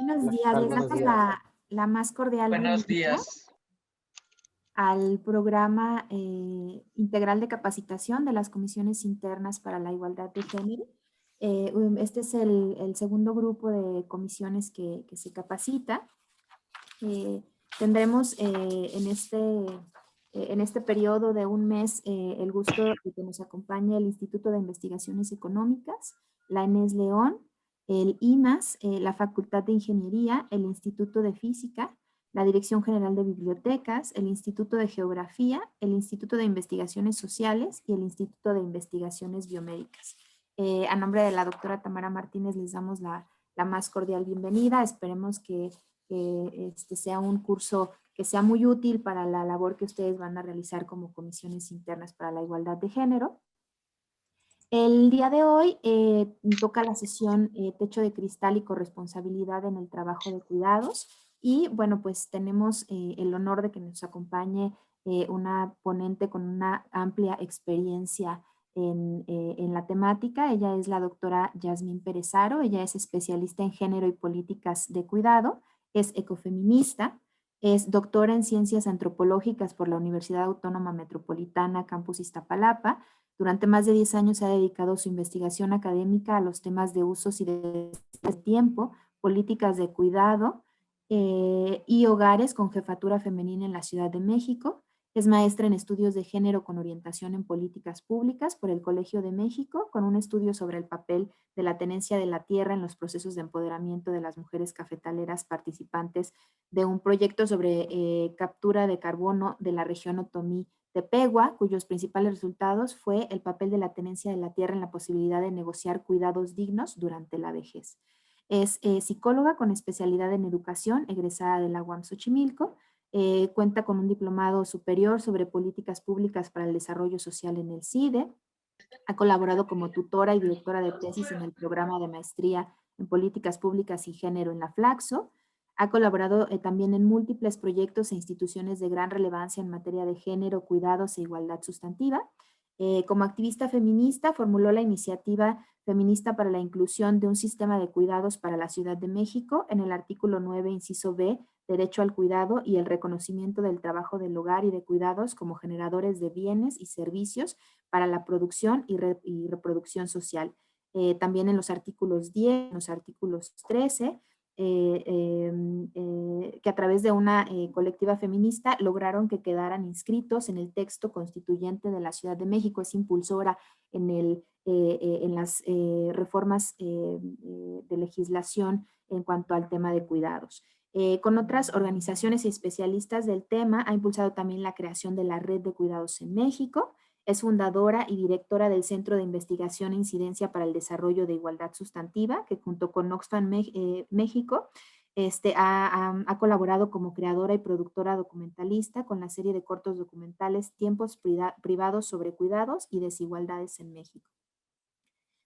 Buenos Hola, ¿qué días, tal? les Buenos damos días. la más cordial Buenos bienvenida días. al programa integral de capacitación de las comisiones internas para la igualdad de género. Este es el segundo grupo de comisiones que se capacita. Tendremos en este periodo de un mes el gusto de que nos acompañe el Instituto de Investigaciones Económicas, la Inés León, el IMAS, la Facultad de Ingeniería, el Instituto de Física, la Dirección General de Bibliotecas, el Instituto de Geografía, el Instituto de Investigaciones Sociales y el Instituto de Investigaciones Biomédicas. A nombre de la doctora Tamara Martínez les damos la más cordial bienvenida. Esperemos que este sea un curso que sea muy útil para la labor que ustedes van a realizar como comisiones internas para la igualdad de género. El día de hoy toca la sesión Techo de Cristal y Corresponsabilidad en el Trabajo de Cuidados. Y bueno, pues tenemos el honor de que nos acompañe una ponente con una amplia experiencia en la temática. Ella es la doctora Yasmín Perezaro. Ella es especialista en género y políticas de cuidado, es ecofeminista, es doctora en ciencias antropológicas por la Universidad Autónoma Metropolitana, Campus Iztapalapa. Durante más de 10 años se ha dedicado su investigación académica a los temas de usos y de tiempo, políticas de cuidado y hogares con jefatura femenina en la Ciudad de México. Es maestra en estudios de género con orientación en políticas públicas por el Colegio de México, con un estudio sobre el papel de la tenencia de la tierra en los procesos de empoderamiento de las mujeres cafetaleras participantes de un proyecto sobre captura de carbono de la región Otomí Tepehua, cuyos principales resultados fue el papel de la tenencia de la tierra en la posibilidad de negociar cuidados dignos durante la vejez. Es psicóloga con especialidad en educación, egresada de la UAM Xochimilco. Cuenta con un diplomado superior sobre políticas públicas para el desarrollo social en el CIDE. Ha colaborado como tutora y directora de tesis en el programa de maestría en políticas públicas y género en la Flaxo. Ha colaborado también en múltiples proyectos e instituciones de gran relevancia en materia de género, cuidados e igualdad sustantiva. Como activista feminista, formuló la iniciativa feminista para la inclusión de un sistema de cuidados para la Ciudad de México en el artículo 9, inciso B, derecho al cuidado y el reconocimiento del trabajo del hogar y de cuidados como generadores de bienes y servicios para la producción y reproducción social. También en los artículos 10, en los artículos 13, que a través de una colectiva feminista lograron que quedaran inscritos en el texto constituyente de la Ciudad de México. Es impulsora en las reformas de legislación en cuanto al tema de cuidados. Con otras organizaciones y especialistas del tema, ha impulsado también la creación de la Red de Cuidados en México. Es fundadora y directora del Centro de Investigación e Incidencia para el Desarrollo de Igualdad Sustantiva, que junto con Oxfam México ha colaborado como creadora y productora documentalista con la serie de cortos documentales Tiempos Privados sobre Cuidados y Desigualdades en México.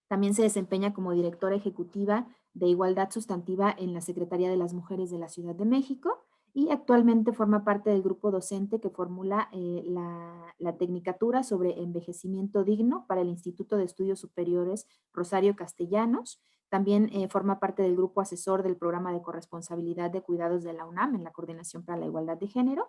También se desempeña como directora ejecutiva de Igualdad Sustantiva en la Secretaría de las Mujeres de la Ciudad de México y actualmente forma parte del grupo docente que formula la Tecnicatura sobre Envejecimiento Digno para el Instituto de Estudios Superiores Rosario Castellanos. También forma parte del grupo asesor del programa de corresponsabilidad de cuidados de la UNAM en la Coordinación para la Igualdad de Género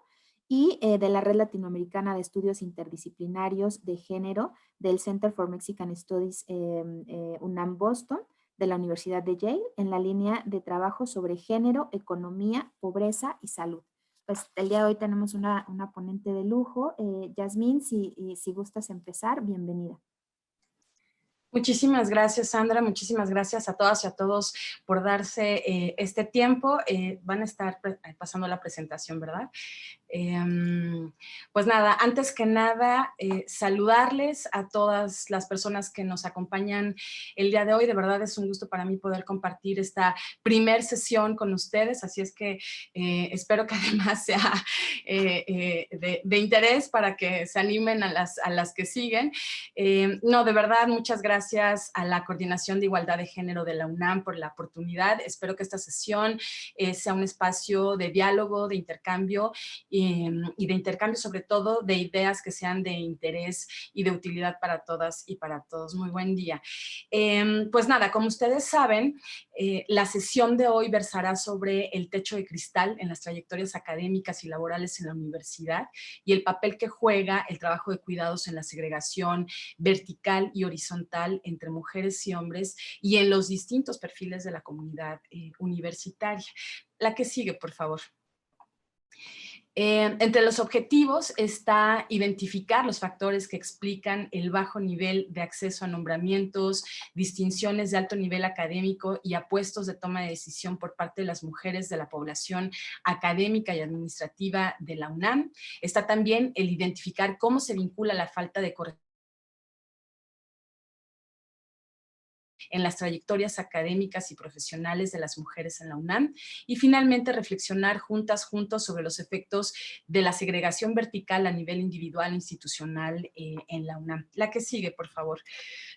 y de la Red Latinoamericana de Estudios Interdisciplinarios de Género del Center for Mexican Studies UNAM Boston, de la Universidad de Yale, en la línea de trabajo sobre género, economía, pobreza y salud. Pues el día de hoy tenemos una ponente de lujo. Yasmín, si gustas empezar, bienvenida. Muchísimas gracias, Sandra. Muchísimas gracias a todas y a todos por darse este tiempo. Van a estar pasando la presentación, ¿verdad? Pues nada, antes que nada, saludarles a todas las personas que nos acompañan el día de hoy. De verdad es un gusto para mí poder compartir esta primer sesión con ustedes, así es que espero que además sea de interés para que se animen a las que siguen. No, de verdad, muchas gracias a la Coordinación de Igualdad de Género de la UNAM por la oportunidad. Espero que esta sesión sea un espacio de diálogo, de intercambio y de intercambio, sobre todo de ideas que sean de interés y de utilidad para todas y para todos. Muy buen día. Pues nada, como ustedes saben, la sesión de hoy versará sobre el techo de cristal en las trayectorias académicas y laborales en la universidad y el papel que juega el trabajo de cuidados en la segregación vertical y horizontal entre mujeres y hombres y en los distintos perfiles de la comunidad universitaria. La que sigue, por favor. Entre los objetivos está identificar los factores que explican el bajo nivel de acceso a nombramientos, distinciones de alto nivel académico y a puestos de toma de decisión por parte de las mujeres de la población académica y administrativa de la UNAM. Está también el identificar cómo se vincula la falta de correspondencia en las trayectorias académicas y profesionales de las mujeres en la UNAM y finalmente reflexionar juntos sobre los efectos de la segregación vertical a nivel individual e institucional en la UNAM. La que sigue, por favor.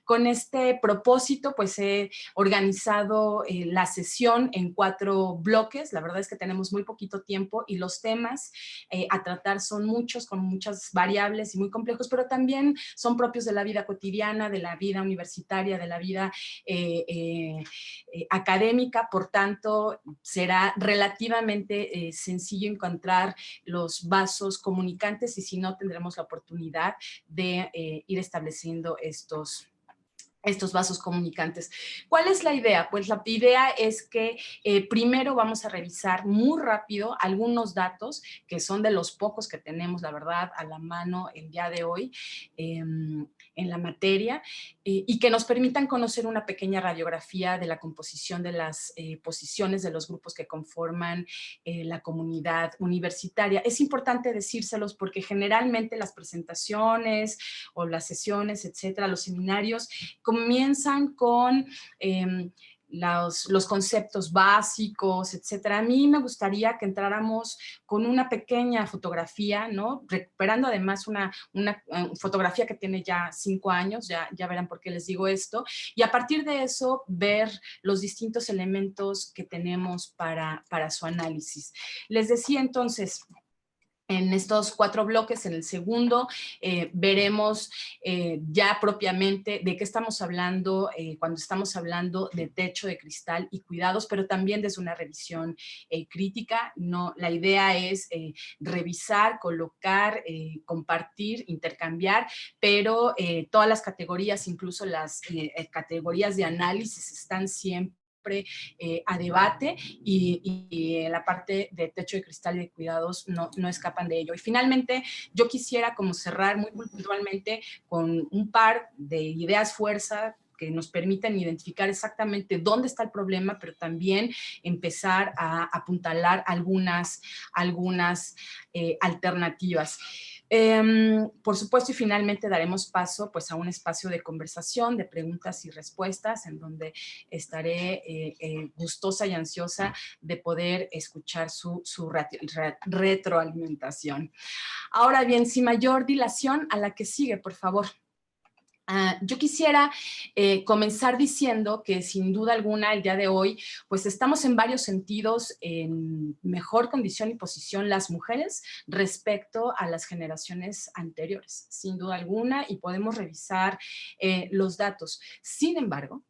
Con este propósito, pues he organizado la sesión en 4 bloques. La verdad es que tenemos muy poquito tiempo y los temas a tratar son muchos, con muchas variables y muy complejos, pero también son propios de la vida cotidiana, de la vida universitaria, de la vida académica. Por tanto, será relativamente sencillo encontrar los vasos comunicantes y si no, tendremos la oportunidad de ir estableciendo estos vasos comunicantes. ¿Cuál es la idea? Pues la idea es que primero vamos a revisar muy rápido algunos datos que son de los pocos que tenemos, la verdad, a la mano el día de hoy en la materia y que nos permitan conocer una pequeña radiografía de la composición de las posiciones de los grupos que conforman la comunidad universitaria. Es importante decírselos porque generalmente las presentaciones o las sesiones, etcétera, los seminarios, comienzan con los conceptos básicos, etcétera. A mí me gustaría que entráramos con una pequeña fotografía, ¿no? Recuperando además una fotografía que tiene ya 5 años, ya verán por qué les digo esto, y a partir de eso ver los distintos elementos que tenemos para su análisis. Les decía entonces, en estos 4 bloques, en el segundo, veremos ya propiamente de qué estamos hablando cuando estamos hablando de techo de cristal y cuidados, pero también desde una revisión crítica. No, la idea es revisar, colocar, compartir, intercambiar, pero todas las categorías, incluso las categorías de análisis, están siempre a debate y la parte de techo de cristal y de cuidados no escapan de ello. Y finalmente, yo quisiera como cerrar muy puntualmente con un par de ideas fuerza que nos permitan identificar exactamente dónde está el problema, pero también empezar a apuntalar algunas alternativas. Por supuesto, y finalmente daremos paso pues, a un espacio de conversación, de preguntas y respuestas, en donde estaré gustosa y ansiosa de poder escuchar su retroalimentación. Ahora bien, sin mayor dilación, a la que sigue, por favor. Yo quisiera comenzar diciendo que sin duda alguna el día de hoy pues estamos en varios sentidos en mejor condición y posición las mujeres respecto a las generaciones anteriores, sin duda alguna, y podemos revisar los datos. Sin embargo,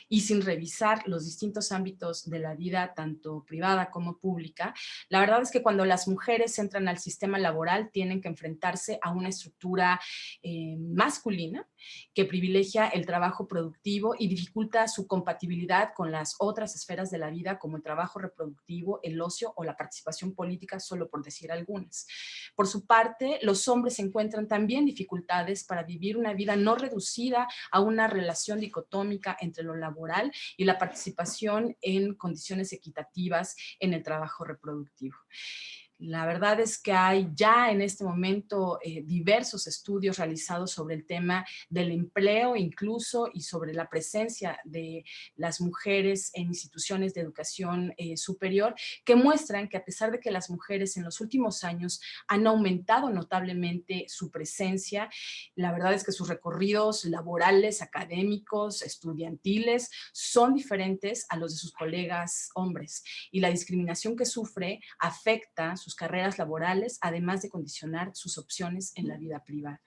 y sin revisar los distintos ámbitos de la vida, tanto privada como pública, la verdad es que cuando las mujeres entran al sistema laboral tienen que enfrentarse a una estructura masculina que privilegia el trabajo productivo y dificulta su compatibilidad con las otras esferas de la vida como el trabajo reproductivo, el ocio o la participación política, solo por decir algunas. Por su parte, los hombres encuentran también dificultades para vivir una vida no reducida a una relación dicotómica entre lo laboral y la participación en condiciones equitativas en el trabajo reproductivo. La verdad es que hay ya en este momento diversos estudios realizados sobre el tema del empleo incluso y sobre la presencia de las mujeres en instituciones de educación superior que muestran que a pesar de que las mujeres en los últimos años han aumentado notablemente su presencia, la verdad es que sus recorridos laborales, académicos, estudiantiles son diferentes a los de sus colegas hombres y la discriminación que sufre afecta sus carreras laborales, además de condicionar sus opciones en la vida privada.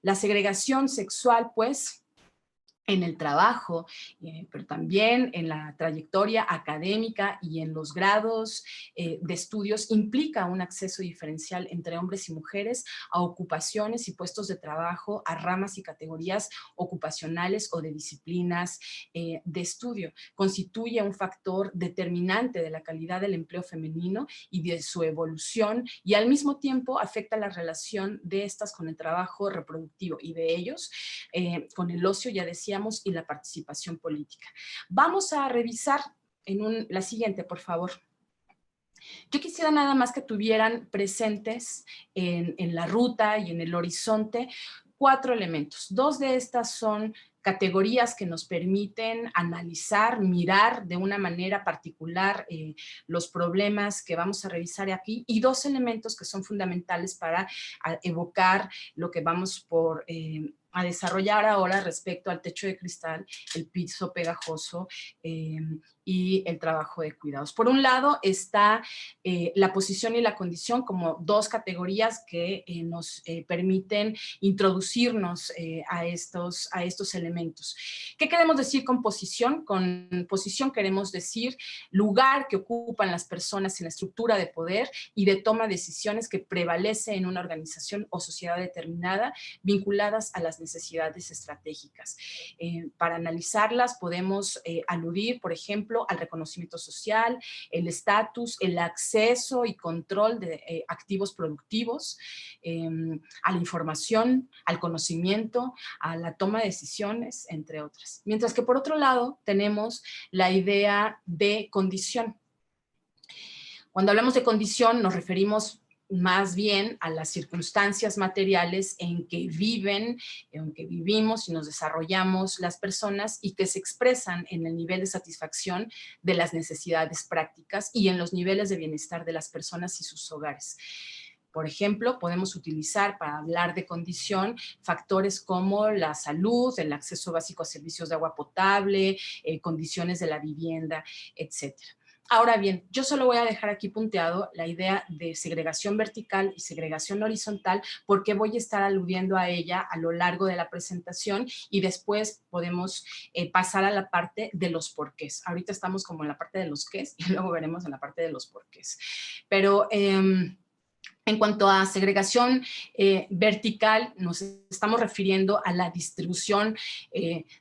La segregación sexual, pues, en el trabajo, pero también en la trayectoria académica y en los grados de estudios, implica un acceso diferencial entre hombres y mujeres a ocupaciones y puestos de trabajo, a ramas y categorías ocupacionales o de disciplinas de estudio. Constituye un factor determinante de la calidad del empleo femenino y de su evolución, y al mismo tiempo afecta la relación de estas con el trabajo reproductivo y de ellos con el ocio, ya decíamos, y la participación política. Vamos a revisar la siguiente, por favor. Yo quisiera nada más que tuvieran presentes en la ruta y en el horizonte 4 elementos. 2 de estas son categorías que nos permiten analizar, mirar de una manera particular los problemas que vamos a revisar aquí, y 2 elementos que son fundamentales para evocar lo que vamos a desarrollar ahora respecto al techo de cristal, el piso pegajoso y el trabajo de cuidados. Por un lado está la posición y la condición como 2 categorías que nos permiten introducirnos a estos elementos. ¿Qué queremos decir con posición? Con posición queremos decir lugar que ocupan las personas en la estructura de poder y de toma de decisiones que prevalece en una organización o sociedad determinada, vinculadas a las necesidades estratégicas. Para analizarlas podemos aludir, por ejemplo, al reconocimiento social, el estatus, el acceso y control de activos productivos, a la información, al conocimiento, a la toma de decisiones, entre otras. Mientras que por otro lado tenemos la idea de condición. Cuando hablamos de condición nos referimos más bien a las circunstancias materiales en que viven, en que vivimos y nos desarrollamos las personas, y que se expresan en el nivel de satisfacción de las necesidades prácticas y en los niveles de bienestar de las personas y sus hogares. Por ejemplo, podemos utilizar para hablar de condición factores como la salud, el acceso básico a servicios de agua potable, condiciones de la vivienda, etcétera. Ahora bien, yo solo voy a dejar aquí punteado la idea de segregación vertical y segregación horizontal, porque voy a estar aludiendo a ella a lo largo de la presentación, y después podemos pasar a la parte de los porqués. Ahorita estamos como en la parte de los qués y luego veremos en la parte de los porqués. Pero en cuanto a segregación vertical, nos estamos refiriendo a la distribución,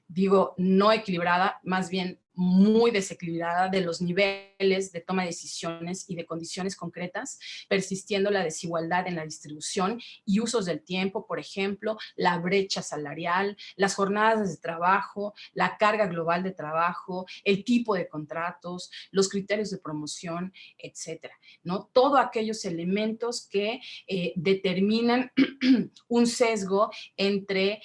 digo, no equilibrada, más bien muy desequilibrada de los niveles de toma de decisiones y de condiciones concretas, persistiendo la desigualdad en la distribución y usos del tiempo, por ejemplo, la brecha salarial, las jornadas de trabajo, la carga global de trabajo, el tipo de contratos, los criterios de promoción, etcétera, ¿no? Todos aquellos elementos que determinan un sesgo entre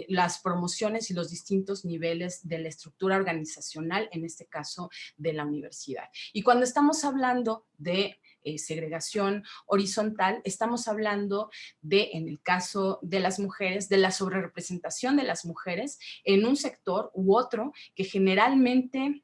las promociones y los distintos niveles de la estructura organizacional, en este caso de la universidad. Y cuando estamos hablando de segregación horizontal, estamos hablando de, en el caso de las mujeres, de la sobrerepresentación de las mujeres en un sector u otro que generalmente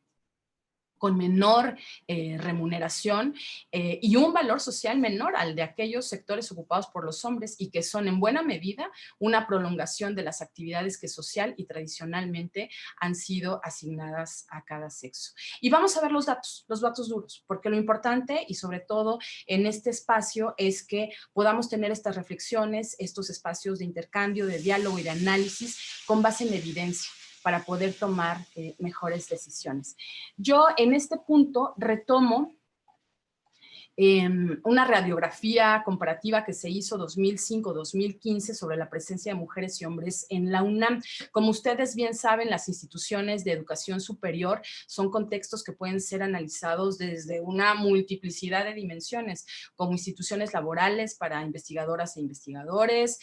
con menor remuneración y un valor social menor al de aquellos sectores ocupados por los hombres, y que son en buena medida una prolongación de las actividades que social y tradicionalmente han sido asignadas a cada sexo. Y vamos a ver los datos duros, porque lo importante y sobre todo en este espacio es que podamos tener estas reflexiones, estos espacios de intercambio, de diálogo y de análisis con base en evidencia, para poder tomar mejores decisiones. Yo en este punto retomo una radiografía comparativa que se hizo 2005-2015 sobre la presencia de mujeres y hombres en la UNAM. Como ustedes bien saben, las instituciones de educación superior son contextos que pueden ser analizados desde una multiplicidad de dimensiones, como instituciones laborales para investigadoras e investigadores,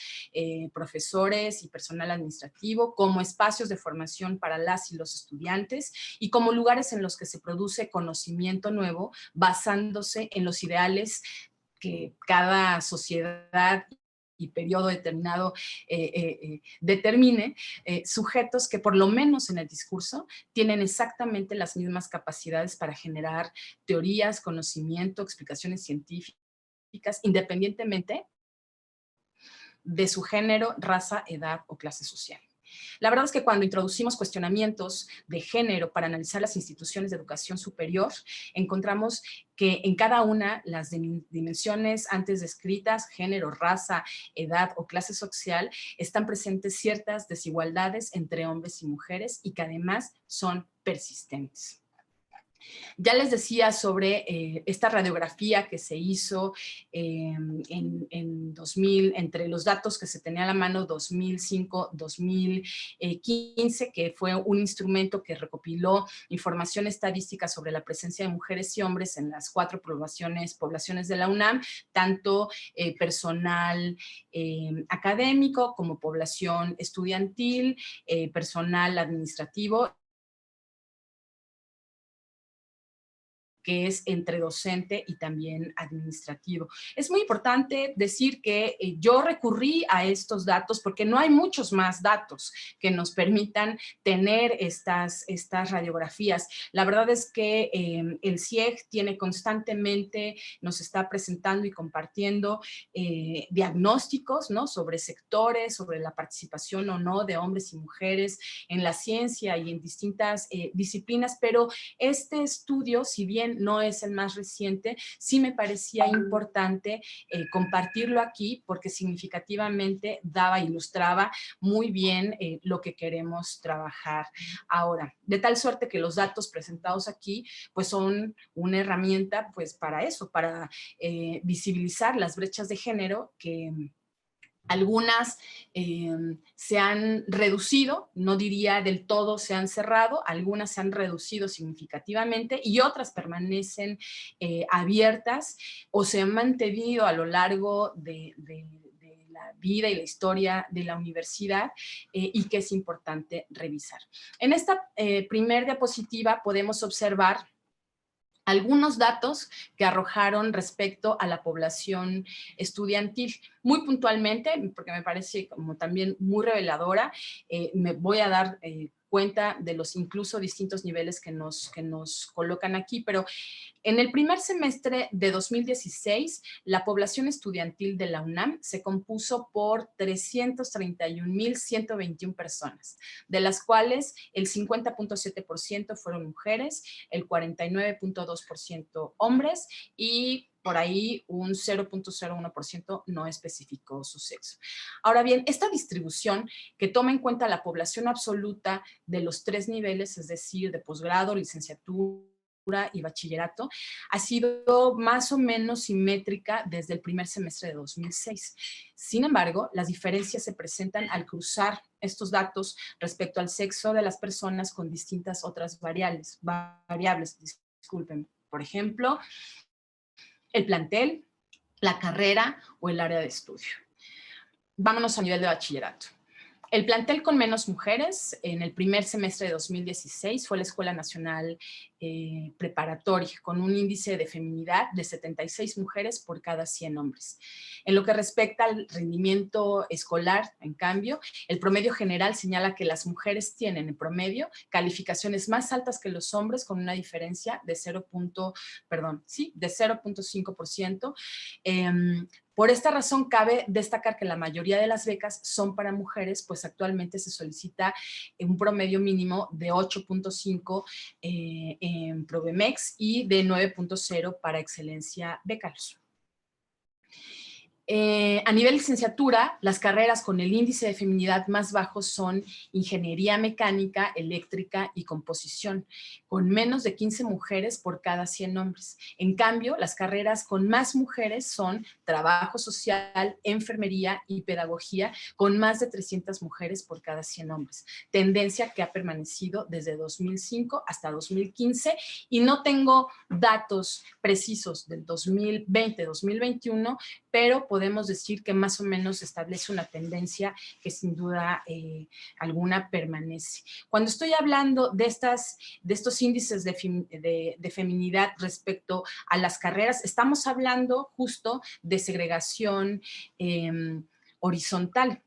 profesores y personal administrativo, como espacios de formación para las y los estudiantes, y como lugares en los que se produce conocimiento nuevo basándose en los ideales que cada sociedad y periodo determinado determine, sujetos que por lo menos en el discurso tienen exactamente las mismas capacidades para generar teorías, conocimiento, explicaciones científicas independientemente de su género, raza, edad o clase social. La verdad es que cuando introducimos cuestionamientos de género para analizar las instituciones de educación superior, encontramos que en cada una las dimensiones antes descritas, género, raza, edad o clase social, están presentes ciertas desigualdades entre hombres y mujeres y que además son persistentes. Ya les decía sobre esta radiografía que se hizo en 2000, entre los datos que se tenía a la mano 2005-2015, que fue un instrumento que recopiló información estadística sobre la presencia de mujeres y hombres en las 4 poblaciones de la UNAM, tanto personal académico como población estudiantil, personal administrativo, que es entre docente y también administrativo. Es muy importante decir que yo recurrí a estos datos porque no hay muchos más datos que nos permitan tener estas radiografías. La verdad es que el CIEG tiene constantemente, nos está presentando y compartiendo diagnósticos, ¿no?, sobre sectores, sobre la participación o no de hombres y mujeres en la ciencia y en distintas disciplinas, pero este estudio, si bien no es el más reciente, sí me parecía importante compartirlo aquí porque significativamente ilustraba muy bien lo que queremos trabajar ahora. De tal suerte que los datos presentados aquí pues son una herramienta pues para eso, para visibilizar las brechas de género que algunas se han reducido, no diría del todo se han cerrado, algunas se han reducido significativamente y otras permanecen abiertas o se han mantenido a lo largo de la vida y la historia de la universidad y que es importante revisar. En esta primer diapositiva podemos observar algunos datos que arrojaron respecto a la población estudiantil. Muy puntualmente, porque me parece como también muy reveladora, me voy a dar cuenta de los incluso distintos niveles que nos colocan aquí, pero en el primer semestre de 2016, la población estudiantil de la UNAM se compuso por 331,121 personas, de las cuales el 50.7% fueron mujeres, el 49.2% hombres y por ahí un 0.01% no especificó su sexo. Ahora bien, esta distribución que toma en cuenta la población absoluta de los 3 niveles, es decir, de posgrado, licenciatura y bachillerato, ha sido más o menos simétrica desde el primer semestre de 2006. Sin embargo, las diferencias se presentan al cruzar estos datos respecto al sexo de las personas con distintas otras variables, disculpen. Por ejemplo, el plantel, la carrera o el área de estudio. Vámonos a nivel de bachillerato. El plantel con menos mujeres en el primer semestre de 2016 fue la Escuela Nacional Preparatoria, con un índice de feminidad de 76 mujeres por cada 100 hombres. En lo que respecta al rendimiento escolar, en cambio, el promedio general señala que las mujeres tienen en promedio calificaciones más altas que los hombres con una diferencia de 0.5%. Por esta razón, cabe destacar que la mayoría de las becas son para mujeres, pues actualmente se solicita un promedio mínimo de 8.5 en Provemex y de 9.0 para Excelencia Becarios. A nivel licenciatura, las carreras con el índice de feminidad más bajo son ingeniería mecánica, eléctrica y composición, con menos de 15 mujeres por cada 100 hombres. En cambio, las carreras con más mujeres son trabajo social, enfermería y pedagogía, con más de 300 mujeres por cada 100 hombres. Tendencia que ha permanecido desde 2005 hasta 2015 y no tengo datos precisos del 2020-2021, pero podemos decir que más o menos establece una tendencia que sin duda alguna permanece. Cuando estoy hablando de estos índices de feminidad respecto a las carreras, estamos hablando justo de segregación horizontal.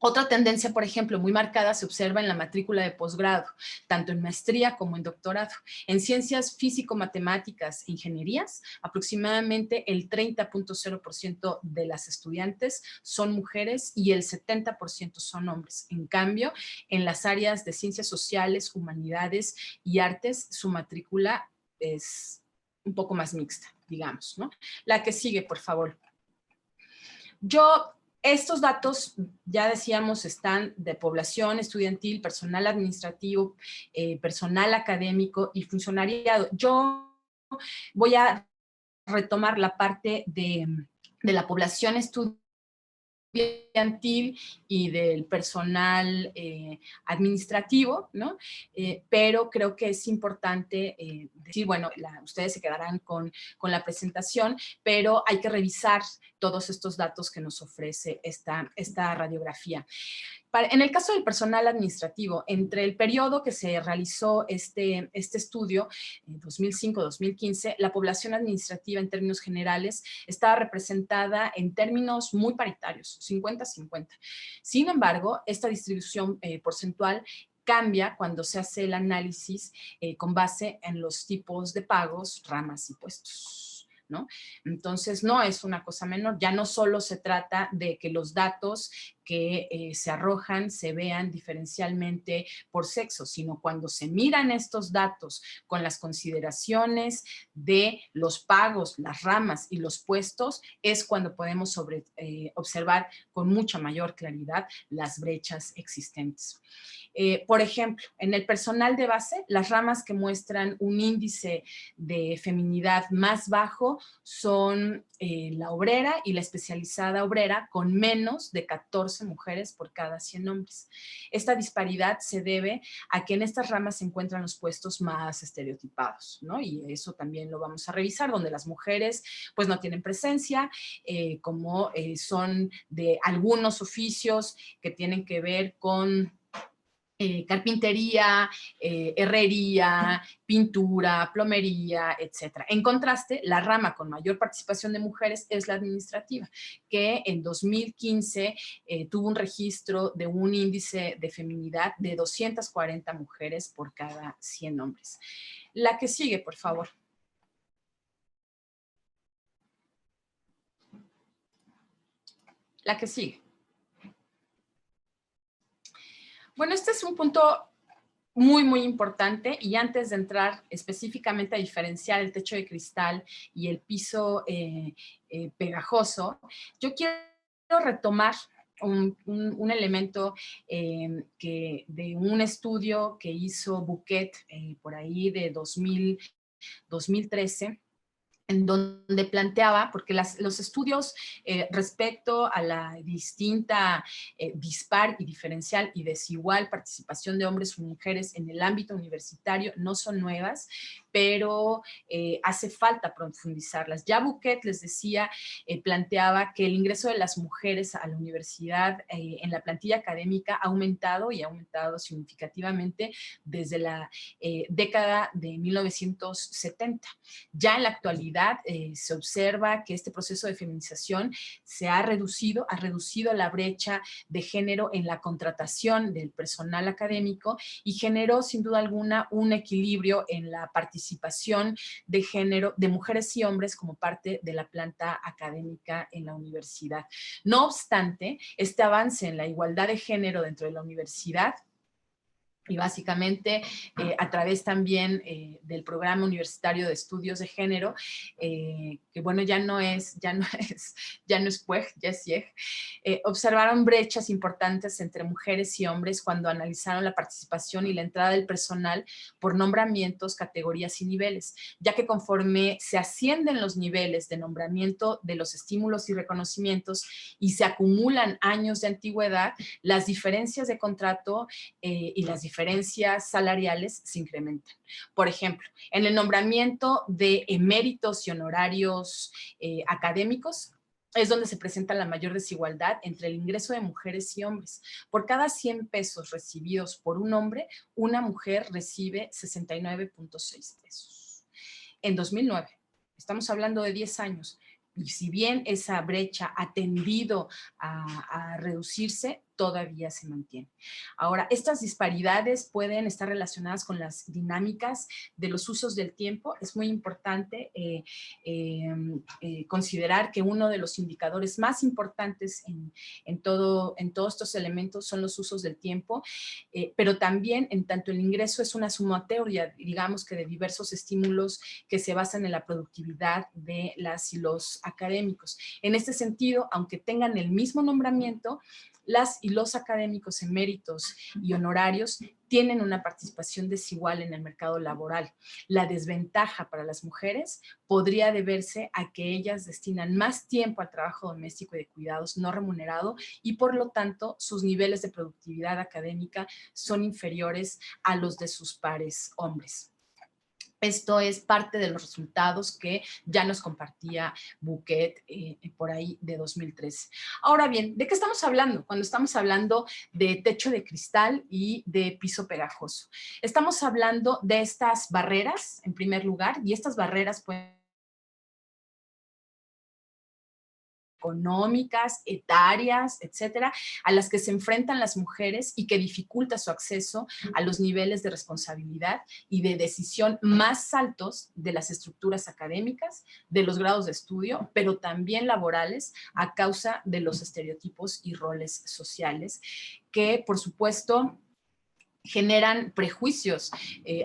Otra tendencia, por ejemplo, muy marcada se observa en la matrícula de posgrado, tanto en maestría como en doctorado. En ciencias físico-matemáticas e ingenierías, aproximadamente el 30.0% de las estudiantes son mujeres y el 70% son hombres. En cambio, en las áreas de ciencias sociales, humanidades y artes, su matrícula es un poco más mixta, digamos, ¿no? La que sigue, por favor. Estos datos, ya decíamos, están de población estudiantil, personal administrativo, personal académico y funcionariado. Yo voy a retomar la parte de la población estudiantil y del personal administrativo, ¿no? Pero creo que es importante decir, bueno, ustedes se quedarán con la presentación, pero hay que revisar todos estos datos que nos ofrece esta radiografía. En el caso del personal administrativo, entre el periodo que se realizó este estudio, 2005-2015, la población administrativa en términos generales estaba representada en términos muy paritarios, 50-50. Sin embargo, esta distribución porcentual cambia cuando se hace el análisis con base en los tipos de pagos, ramas y puestos, ¿no? Entonces, no es una cosa menor. Ya no solo se trata de que los datos que se arrojan se vean diferencialmente por sexo, sino cuando se miran estos datos con las consideraciones de los pagos, las ramas y los puestos, es cuando podemos observar con mucha mayor claridad las brechas existentes. Por ejemplo, en el personal de base, las ramas que muestran un índice de feminidad más bajo son la obrera y la especializada obrera, con menos de 14 mujeres por cada 100 hombres. Esta disparidad se debe a que en estas ramas se encuentran los puestos más estereotipados, ¿no? Y eso también lo vamos a revisar, donde las mujeres pues no tienen presencia, como son de algunos oficios que tienen que ver con carpintería, herrería, pintura, plomería, etc. En contraste, la rama con mayor participación de mujeres es la administrativa, que en 2015 tuvo un registro de un índice de feminidad de 240 mujeres por cada 100 hombres. La que sigue, por favor. La que sigue. Bueno, este es un punto muy, muy importante, y antes de entrar específicamente a diferenciar el techo de cristal y el piso pegajoso, yo quiero retomar un elemento de un estudio que hizo Bouquet por ahí de 2013, en donde planteaba, porque los estudios respecto a la distinta, dispar y diferencial y desigual participación de hombres y mujeres en el ámbito universitario no son nuevas, pero hace falta profundizarlas. Ya Bouquet, les decía, planteaba que el ingreso de las mujeres a la universidad en la plantilla académica ha aumentado y ha aumentado significativamente desde la década de 1970. Ya en la actualidad se observa que este proceso de feminización ha reducido la brecha de género en la contratación del personal académico y generó sin duda alguna un equilibrio en la participación de género de mujeres y hombres como parte de la planta académica en la universidad. No obstante, este avance en la igualdad de género dentro de la universidad, y básicamente a través también del Programa Universitario de Estudios de Género, que bueno, ya no es PUEG, ya es CIEG, observaron brechas importantes entre mujeres y hombres cuando analizaron la participación y la entrada del personal por nombramientos, categorías y niveles, ya que conforme se ascienden los niveles de nombramiento de los estímulos y reconocimientos y se acumulan años de antigüedad, las diferencias de contrato y las diferencias salariales se incrementan. Por ejemplo, en el nombramiento de eméritos y honorarios académicos, es donde se presenta la mayor desigualdad entre el ingreso de mujeres y hombres. Por cada 100 pesos recibidos por un hombre, una mujer recibe 69.6 pesos. En 2009, estamos hablando de 10 años, y si bien esa brecha ha tendido a reducirse, todavía se mantiene. Ahora, estas disparidades pueden estar relacionadas con las dinámicas de los usos del tiempo. Es muy importante considerar que uno de los indicadores más importantes en todos estos elementos son los usos del tiempo, pero también en tanto el ingreso es una sumatoria, digamos que de diversos estímulos que se basan en la productividad de las y los académicos. En este sentido, aunque tengan el mismo nombramiento, las y los académicos eméritos y honorarios tienen una participación desigual en el mercado laboral. La desventaja para las mujeres podría deberse a que ellas destinan más tiempo al trabajo doméstico y de cuidados no remunerado y por lo tanto sus niveles de productividad académica son inferiores a los de sus pares hombres. Esto es parte de los resultados que ya nos compartía Bouquet por ahí de 2013. Ahora bien, ¿de qué estamos hablando cuando estamos hablando de techo de cristal y de piso pegajoso? Estamos hablando de estas barreras, en primer lugar, y estas barreras pueden económicas, etarias, etcétera, a las que se enfrentan las mujeres y que dificulta su acceso a los niveles de responsabilidad y de decisión más altos de las estructuras académicas, de los grados de estudio, pero también laborales a causa de los estereotipos y roles sociales que, por supuesto, generan prejuicios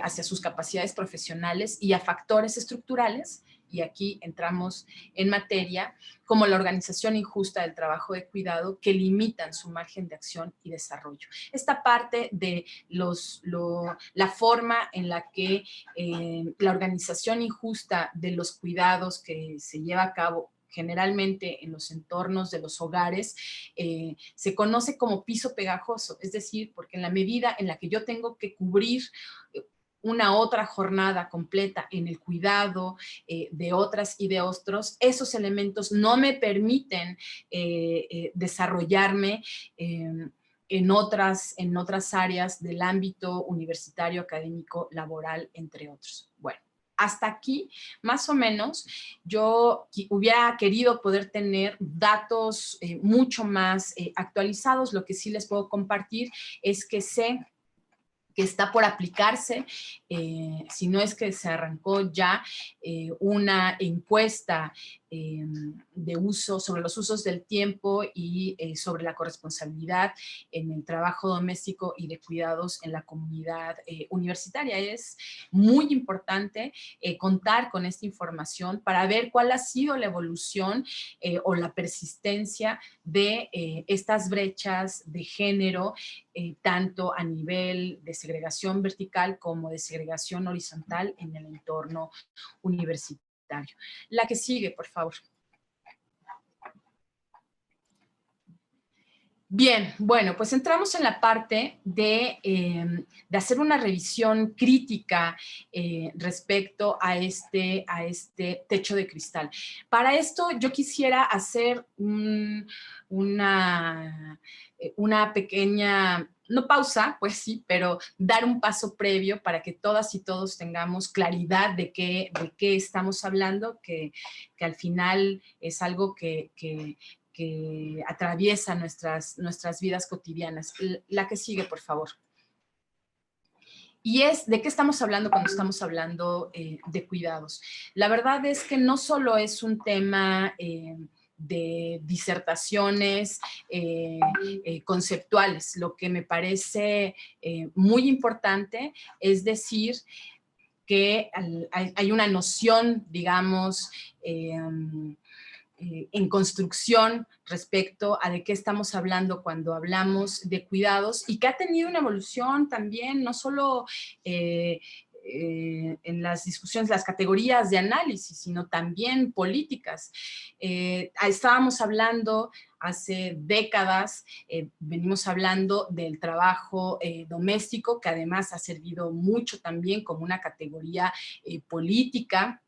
hacia sus capacidades profesionales y a factores estructurales, y aquí entramos en materia, como la organización injusta del trabajo de cuidado que limitan su margen de acción y desarrollo. Esta parte de la forma en la que la organización injusta de los cuidados que se lleva a cabo generalmente en los entornos de los hogares, se conoce como piso pegajoso, es decir, porque en la medida en la que yo tengo que cubrir una otra jornada completa en el cuidado de otras y de otros, esos elementos no me permiten desarrollarme en otras áreas del ámbito universitario, académico, laboral, entre otros. Bueno, hasta aquí, más o menos, yo hubiera querido poder tener datos mucho más actualizados. Lo que sí les puedo compartir es que sé que está por aplicarse, si no es que se arrancó ya, una encuesta de uso sobre los usos del tiempo y sobre la corresponsabilidad en el trabajo doméstico y de cuidados en la comunidad universitaria. Es muy importante contar con esta información para ver cuál ha sido la evolución o la persistencia de estas brechas de género, tanto a nivel de segregación vertical como de segregación horizontal en el entorno universitario. La que sigue, por favor. Bien, bueno, pues entramos en la parte de hacer una revisión crítica respecto a este techo de cristal. Para esto yo quisiera hacer una pequeña, no pausa, pues sí, pero dar un paso previo para que todas y todos tengamos claridad de qué estamos hablando, que al final es algo que atraviesa nuestras vidas cotidianas. La que sigue, por favor. Y es, ¿de qué estamos hablando cuando estamos hablando de cuidados? La verdad es que no solo es un tema de disertaciones conceptuales. Lo que me parece muy importante es decir que hay una noción, digamos, en construcción respecto a de qué estamos hablando cuando hablamos de cuidados y que ha tenido una evolución también, no solo en las discusiones, las categorías de análisis, sino también políticas. Estábamos hablando hace décadas, venimos hablando del trabajo doméstico, que además ha servido mucho también como una categoría política,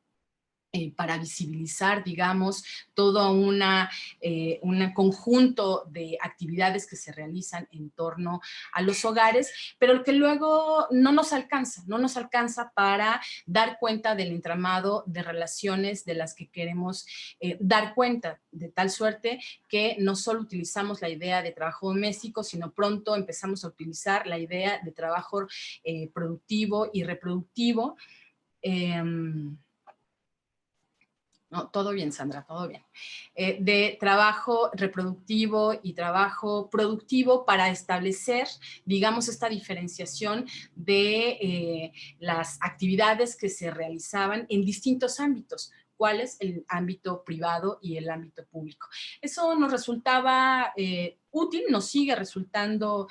para visibilizar, digamos, todo un conjunto de actividades que se realizan en torno a los hogares, pero que luego no nos alcanza para dar cuenta del entramado de relaciones de las que queremos dar cuenta, de tal suerte que no solo utilizamos la idea de trabajo doméstico, sino pronto empezamos a utilizar la idea de trabajo productivo y reproductivo. No, todo bien, Sandra, todo bien. De trabajo reproductivo y trabajo productivo para establecer, digamos, esta diferenciación de las actividades que se realizaban en distintos ámbitos. ¿Cuál es el ámbito privado y el ámbito público? Eso nos resultaba útil, nos sigue resultando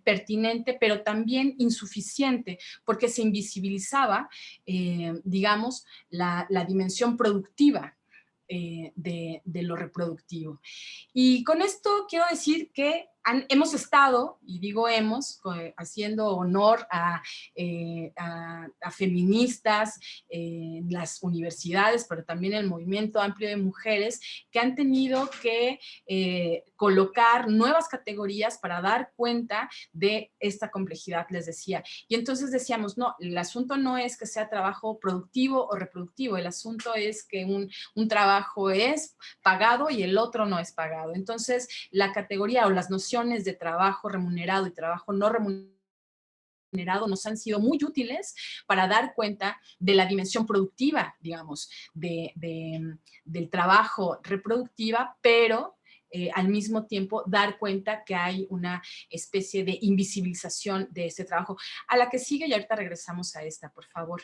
pertinente, pero también insuficiente, porque se invisibilizaba, digamos, la dimensión productiva de lo reproductivo. Y con esto quiero decir que hemos estado, y digo hemos, haciendo honor a feministas en las universidades, pero también el movimiento amplio de mujeres, que han tenido que colocar nuevas categorías para dar cuenta de esta complejidad, les decía. Y entonces decíamos, no, el asunto no es que sea trabajo productivo o reproductivo, el asunto es que un trabajo es pagado y el otro no es pagado. Entonces, la categoría o las nociones de trabajo remunerado y trabajo no remunerado nos han sido muy útiles para dar cuenta de la dimensión productiva, digamos, del trabajo reproductiva, pero al mismo tiempo dar cuenta que hay una especie de invisibilización de este trabajo. A la que sigue, y ahorita regresamos a esta, por favor.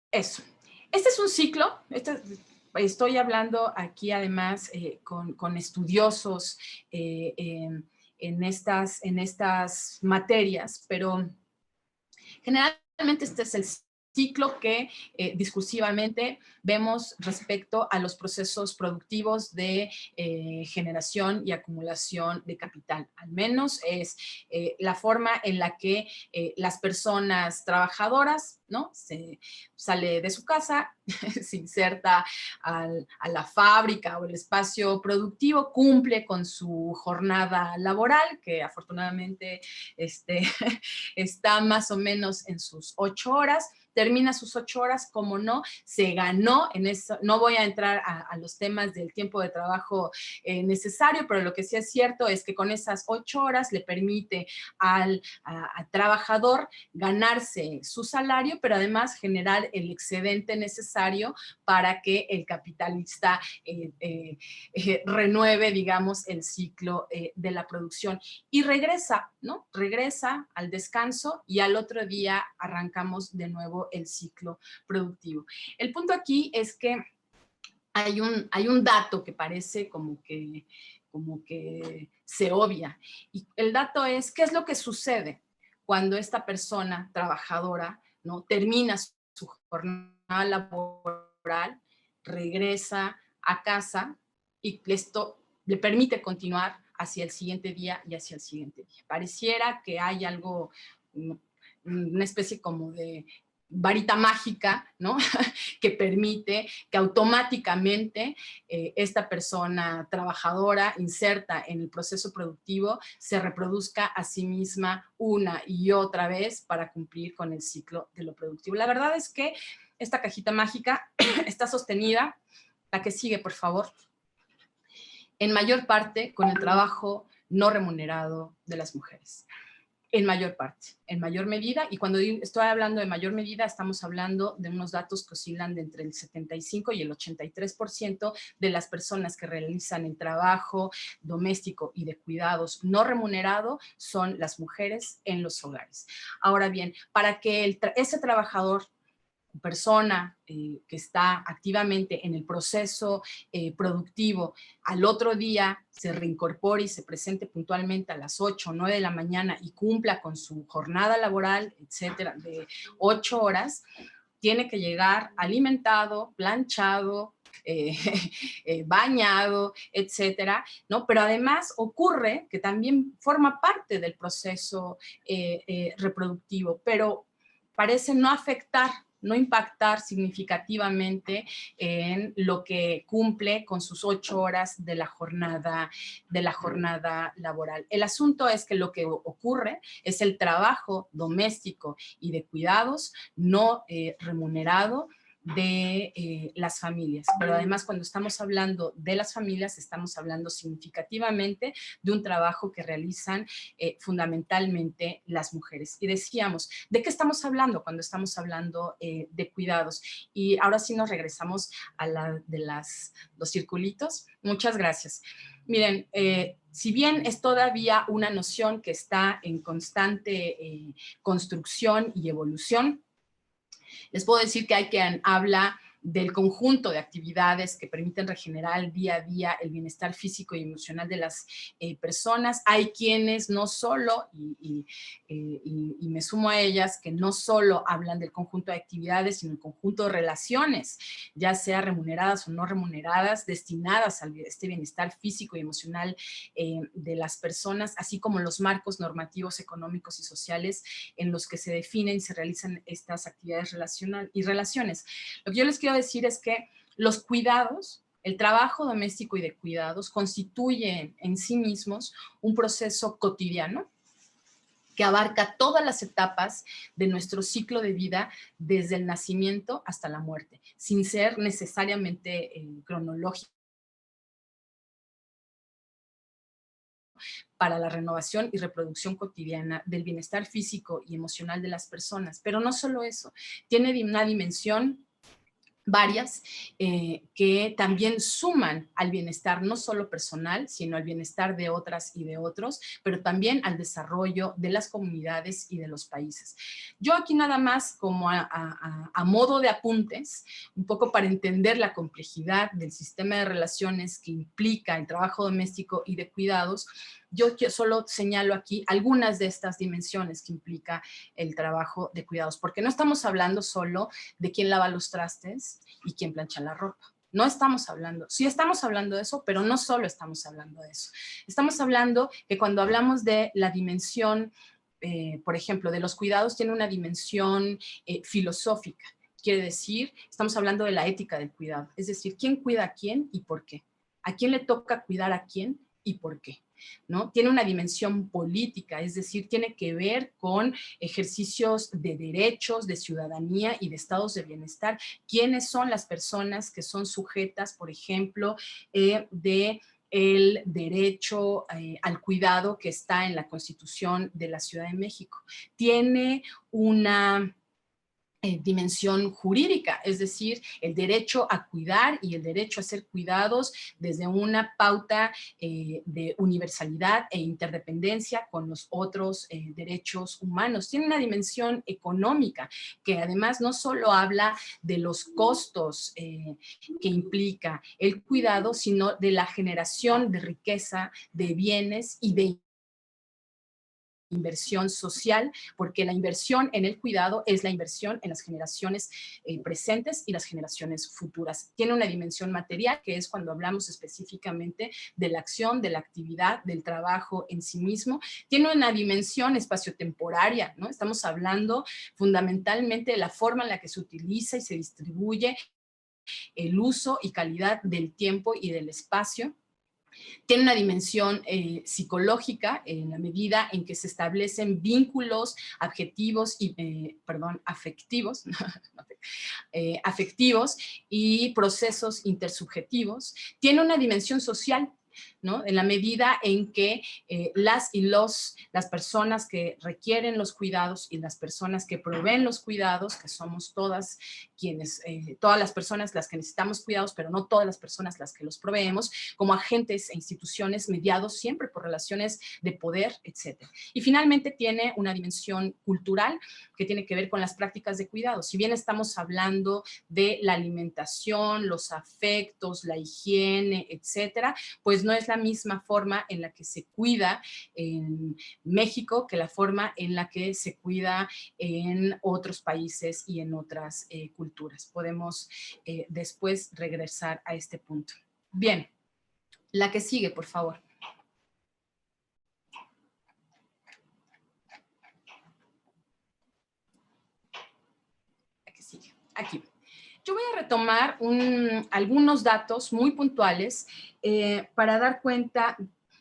Eso. Este es un ciclo, estoy hablando aquí además con estudiosos en estas materias, pero generalmente este es el ciclo que discursivamente vemos respecto a los procesos productivos de generación y acumulación de capital. Al menos es la forma en la que las personas trabajadoras, ¿no? Se sale de su casa, se inserta a la fábrica o el espacio productivo, cumple con su jornada laboral, que afortunadamente está más o menos en sus 8 horas, termina sus 8 horas, como no, se ganó en eso. No voy a entrar a los temas del tiempo de trabajo necesario, pero lo que sí es cierto es que con esas 8 horas le permite al trabajador ganarse su salario, pero además generar el excedente necesario para que el capitalista renueve, digamos, el ciclo de la producción. Y regresa, ¿no? Regresa al descanso y al otro día arrancamos de nuevo el ciclo productivo. El punto aquí es que hay un dato que parece como que se obvia. Y el dato es, ¿qué es lo que sucede cuando esta persona trabajadora, ¿no? termina su jornada laboral, regresa a casa y esto le permite continuar hacia el siguiente día y hacia el siguiente día? Pareciera que hay algo, una especie como de varita mágica, ¿no? que permite que automáticamente esta persona trabajadora inserta en el proceso productivo se reproduzca a sí misma una y otra vez para cumplir con el ciclo de lo productivo. La verdad es que esta cajita mágica está sostenida, la que sigue, por favor, en mayor parte con el trabajo no remunerado de las mujeres. En mayor parte, en mayor medida, y cuando estoy hablando de mayor medida, estamos hablando de unos datos que oscilan de entre el 75 y el 83% de las personas que realizan el trabajo doméstico y de cuidados no remunerado son las mujeres en los hogares. Ahora bien, para que ese trabajador, persona que está activamente en el proceso productivo, al otro día se reincorpore y se presente puntualmente a las 8 o 9 de la mañana y cumpla con su jornada laboral, etcétera, de 8 horas, tiene que llegar alimentado, planchado, bañado, etcétera, ¿no? Pero además ocurre que también forma parte del proceso reproductivo, pero parece no afectar no impactar significativamente en lo que cumple con sus 8 horas de la jornada laboral. El asunto es que lo que ocurre es el trabajo doméstico y de cuidados no remunerado de las familias. Pero además, cuando estamos hablando de las familias, estamos hablando significativamente de un trabajo que realizan fundamentalmente las mujeres. Y decíamos, ¿de qué estamos hablando cuando estamos hablando de cuidados? Y ahora sí nos regresamos a la de los circulitos. Muchas gracias. Miren, si bien es todavía una noción que está en constante construcción y evolución, les puedo decir que hay quien habla del conjunto de actividades que permiten regenerar día a día el bienestar físico y emocional de las personas. Hay quienes no solo, y me sumo a ellas, que no solo hablan del conjunto de actividades, sino el conjunto de relaciones, ya sea remuneradas o no remuneradas, destinadas a este bienestar físico y emocional de las personas, así como los marcos normativos, económicos y sociales en los que se definen y se realizan estas actividades relaciones. Lo que yo les quiero decir es que los cuidados, el trabajo doméstico y de cuidados constituyen en sí mismos un proceso cotidiano que abarca todas las etapas de nuestro ciclo de vida desde el nacimiento hasta la muerte, sin ser necesariamente cronológico, para la renovación y reproducción cotidiana del bienestar físico y emocional de las personas. Pero no solo eso, tiene una dimensión varias que también suman al bienestar no solo personal, sino al bienestar de otras y de otros, pero también al desarrollo de las comunidades y de los países. Yo aquí nada más como a modo de apuntes, un poco para entender la complejidad del sistema de relaciones que implica el trabajo doméstico y de cuidados, yo solo señalo aquí algunas de estas dimensiones que implica el trabajo de cuidados, porque no estamos hablando solo de quién lava los trastes y quién plancha la ropa. No estamos hablando, sí estamos hablando de eso, pero no solo estamos hablando de eso. Estamos hablando que cuando hablamos de la dimensión, por ejemplo, de los cuidados, tiene una dimensión filosófica. Quiere decir, estamos hablando de la ética del cuidado, es decir, quién cuida a quién y por qué. A quién le toca cuidar a quién y por qué, ¿no? Tiene una dimensión política, es decir, tiene que ver con ejercicios de derechos, de ciudadanía y de estados de bienestar. ¿Quiénes son las personas que son sujetas, por ejemplo, de el derecho al cuidado que está en la Constitución de la Ciudad de México? Tiene una dimensión jurídica, es decir, el derecho a cuidar y el derecho a ser cuidados desde una pauta de universalidad e interdependencia con los otros derechos humanos. Tiene una dimensión económica que además no solo habla de los costos que implica el cuidado, sino de la generación de riqueza, de bienes y de inversión social, porque la inversión en el cuidado es la inversión en las generaciones presentes y las generaciones futuras. Tiene una dimensión material, que es cuando hablamos específicamente de la acción, de la actividad, del trabajo en sí mismo. Tiene una dimensión espaciotemporaria, ¿no? Estamos hablando fundamentalmente de la forma en la que se utiliza y se distribuye el uso y calidad del tiempo y del espacio. Tiene una dimensión psicológica en la medida en que se establecen vínculos afectivos afectivos y procesos intersubjetivos. Tiene una dimensión social, ¿no? En la medida en que las personas que requieren los cuidados y las personas que proveen los cuidados, que somos todas todas las personas las que necesitamos cuidados, pero no todas las personas las que los proveemos, como agentes e instituciones mediados siempre por relaciones de poder, etc. Y finalmente tiene una dimensión cultural que tiene que ver con las prácticas de cuidado. Si bien estamos hablando de la alimentación, los afectos, la higiene, etcétera, pues no es la misma forma en la que se cuida en México que la forma en la que se cuida en otros países y en otras culturas. Podemos después regresar a este punto. Bien, la que sigue, por favor. sigue. Aquí. Yo voy a retomar algunos datos muy puntuales para dar cuenta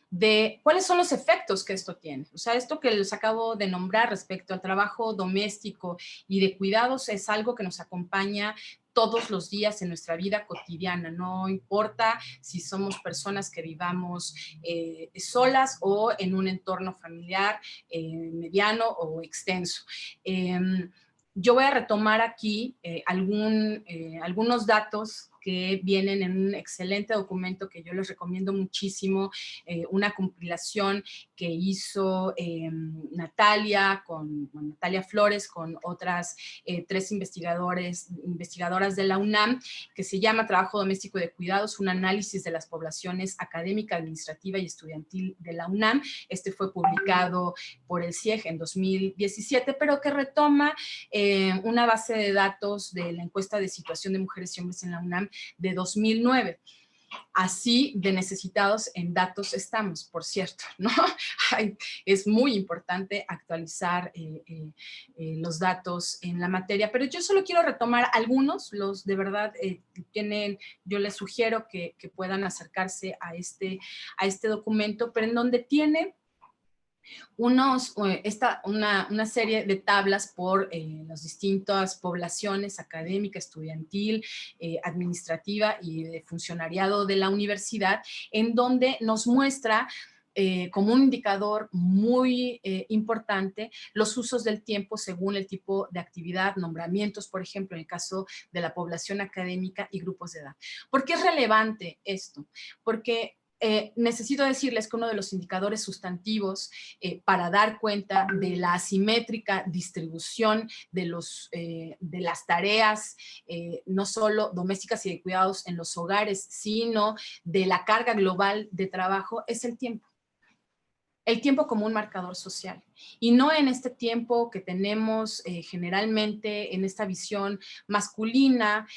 de cuáles son los efectos que esto tiene. O sea, esto que les acabo de nombrar respecto al trabajo doméstico y de cuidados es algo que nos acompaña todos los días en nuestra vida cotidiana, no importa si somos personas que vivamos solas o en un entorno familiar mediano o extenso. Yo voy a retomar aquí algunos datos que vienen en un excelente documento que yo les recomiendo muchísimo, una compilación que hizo Natalia Flores con otras 3 investigadoras de la UNAM, que se llama Trabajo Doméstico de Cuidados, un análisis de las poblaciones académica, administrativa y estudiantil de la UNAM. Este fue publicado por el CIEG en 2017, pero que retoma una base de datos de la encuesta de situación de mujeres y hombres en la UNAM de 2009. Así de necesitados en datos estamos, por cierto, ¿no? Es muy importante actualizar los datos en la materia, pero yo solo quiero retomar algunos, los de verdad yo les sugiero que puedan acercarse a este documento, pero en donde tiene una serie de tablas por las distintas poblaciones académica, estudiantil, administrativa y de funcionariado de la universidad, en donde nos muestra como un indicador muy importante los usos del tiempo según el tipo de actividad, nombramientos, por ejemplo, en el caso de la población académica y grupos de edad. ¿Por qué es relevante esto? Porque necesito decirles que uno de los indicadores sustantivos para dar cuenta de la asimétrica distribución de las tareas, no solo domésticas y de cuidados en los hogares, sino de la carga global de trabajo, es el tiempo. El tiempo como un marcador social. Y no en este tiempo que tenemos generalmente en esta visión masculina,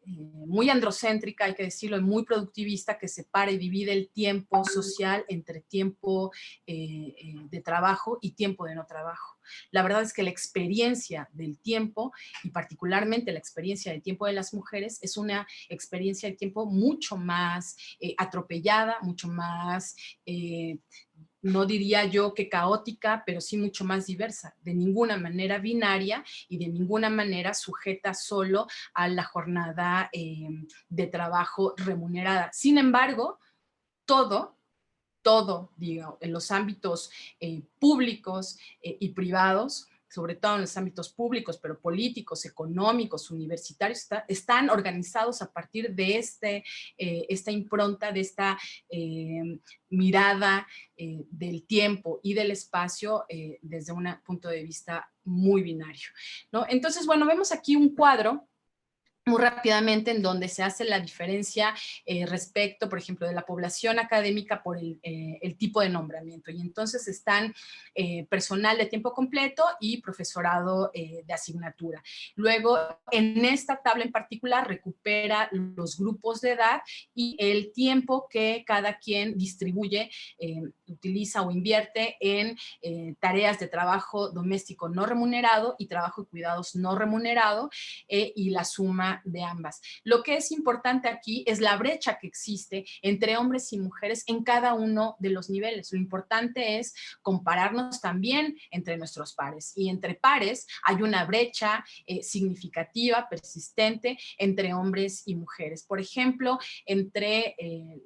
muy androcéntrica, hay que decirlo, y muy productivista, que separa y divide el tiempo social entre tiempo de trabajo y tiempo de no trabajo. La verdad es que la experiencia del tiempo, y particularmente la experiencia del tiempo de las mujeres, es una experiencia de tiempo mucho más atropellada, mucho más no diría yo que caótica, pero sí mucho más diversa, de ninguna manera binaria y de ninguna manera sujeta solo a la jornada de trabajo remunerada. Sin embargo, todo, digo, en los ámbitos públicos y privados, sobre todo en los ámbitos públicos, pero políticos, económicos, universitarios, están organizados a partir de esta impronta, de esta mirada del tiempo y del espacio desde un punto de vista muy binario, ¿no? Entonces, bueno, vemos aquí un cuadro muy rápidamente en donde se hace la diferencia respecto, por ejemplo, de la población académica por el tipo de nombramiento. Y entonces están personal de tiempo completo y profesorado de asignatura. Luego, en esta tabla en particular, recupera los grupos de edad y el tiempo que cada quien distribuye, utiliza o invierte en tareas de trabajo doméstico no remunerado y trabajo de cuidados no remunerado y la suma de ambas. Lo que es importante aquí es la brecha que existe entre hombres y mujeres en cada uno de los niveles. Lo importante es compararnos también entre nuestros pares, y entre pares hay una brecha significativa, persistente, entre hombres y mujeres. Por ejemplo, entre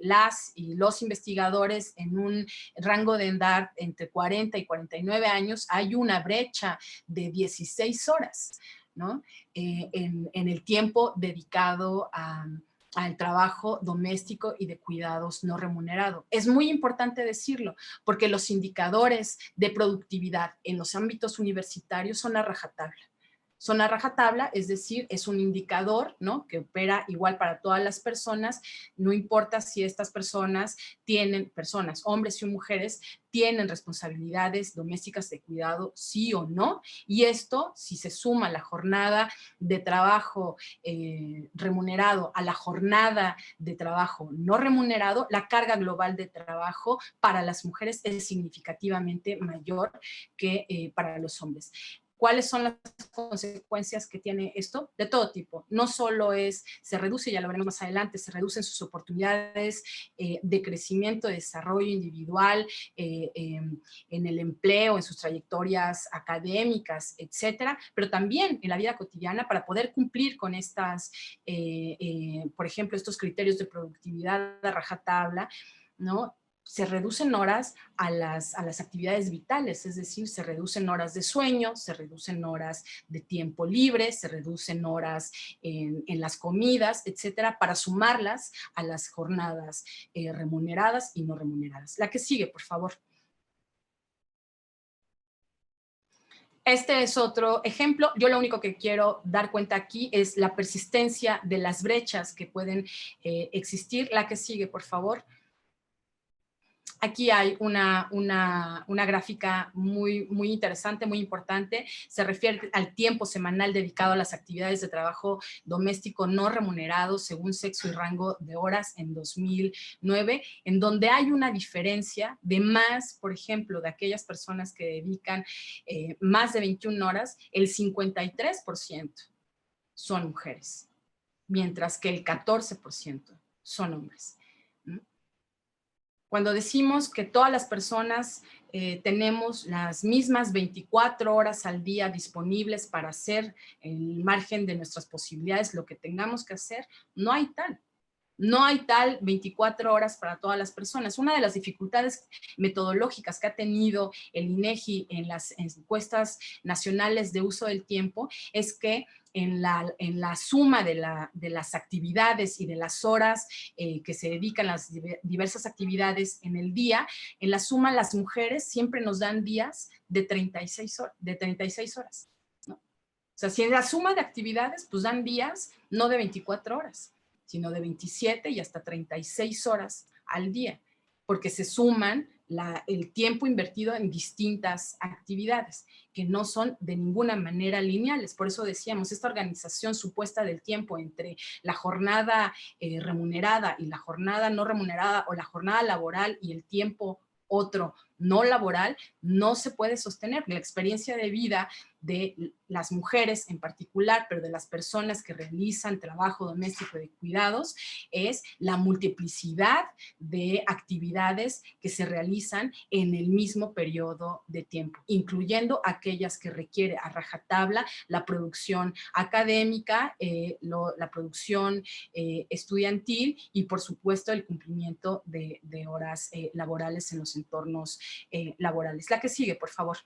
las y los investigadores en un rango de edad entre 40 y 49 años hay una brecha de 16 horas, ¿no? En el tiempo dedicado al trabajo doméstico y de cuidados no remunerado. Es muy importante decirlo, porque los indicadores de productividad en los ámbitos universitarios son a rajatabla. Son a rajatabla, es decir, es un indicador, ¿no?, que opera igual para todas las personas, no importa si estas personas hombres y mujeres, tienen responsabilidades domésticas de cuidado, sí o no, y esto, si se suma la jornada de trabajo remunerado a la jornada de trabajo no remunerado, la carga global de trabajo para las mujeres es significativamente mayor que para los hombres. ¿Cuáles son las consecuencias que tiene esto? De todo tipo. No solo se reduce, ya lo veremos más adelante, se reducen sus oportunidades de crecimiento, de desarrollo individual, en el empleo, en sus trayectorias académicas, etcétera, pero también en la vida cotidiana para poder cumplir con estas, por ejemplo, estos criterios de productividad a rajatabla, ¿no? Se reducen horas a las actividades vitales, es decir, se reducen horas de sueño, se reducen horas de tiempo libre, se reducen horas en las comidas, etcétera, para sumarlas a las jornadas remuneradas y no remuneradas. La que sigue, por favor. Este es otro ejemplo. Yo lo único que quiero dar cuenta aquí es la persistencia de las brechas que pueden existir. La que sigue, por favor. Aquí hay una gráfica muy interesante, muy importante. Se refiere al tiempo semanal dedicado a las actividades de trabajo doméstico no remunerado según sexo y rango de horas en 2009, en donde hay una diferencia de más, por ejemplo, de aquellas personas que dedican más de 21 horas, el 53% son mujeres, mientras que el 14% son hombres. Cuando decimos que todas las personas tenemos las mismas 24 horas al día disponibles para hacer el margen de nuestras posibilidades, lo que tengamos que hacer, no hay tal. No hay tal 24 horas para todas las personas. Una de las dificultades metodológicas que ha tenido el INEGI en las encuestas nacionales de uso del tiempo es que en la suma de las actividades y de las horas que se dedican a las diversas actividades en el día, en la suma las mujeres siempre nos dan días de 36 horas. ¿No? O sea, si en la suma de actividades, pues dan días no de 24 horas, sino de 27 y hasta 36 horas al día, porque se suman el tiempo invertido en distintas actividades, que no son de ninguna manera lineales. Por eso decíamos, esta organización supuesta del tiempo entre la jornada remunerada y la jornada no remunerada, o la jornada laboral y el tiempo otro no laboral, no se puede sostener. La experiencia de vida de las mujeres en particular, pero de las personas que realizan trabajo doméstico de cuidados, es la multiplicidad de actividades que se realizan en el mismo periodo de tiempo, incluyendo aquellas que requiere a rajatabla la producción académica, la producción estudiantil y, por supuesto, el cumplimiento de horas laborales en los entornos laborales. La que sigue, por favor.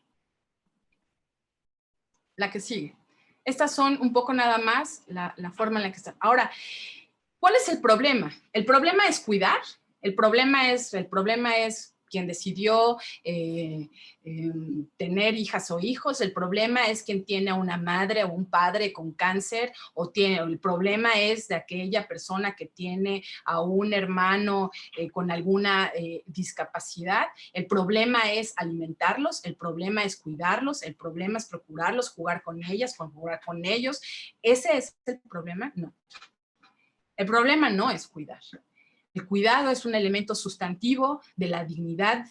La que sigue. Estas son un poco nada más la forma en la que están. Ahora, ¿cuál es el problema? El problema es cuidar. El problema es quien decidió tener hijas o hijos. El problema es quien tiene a una madre o un padre con cáncer, el problema es de aquella persona que tiene a un hermano con alguna discapacidad. El problema es alimentarlos, el problema es cuidarlos, el problema es procurarlos, jugar con ellas, jugar con ellos. ¿Ese es el problema? No. El problema no es cuidar. El cuidado es un elemento sustantivo de la dignidad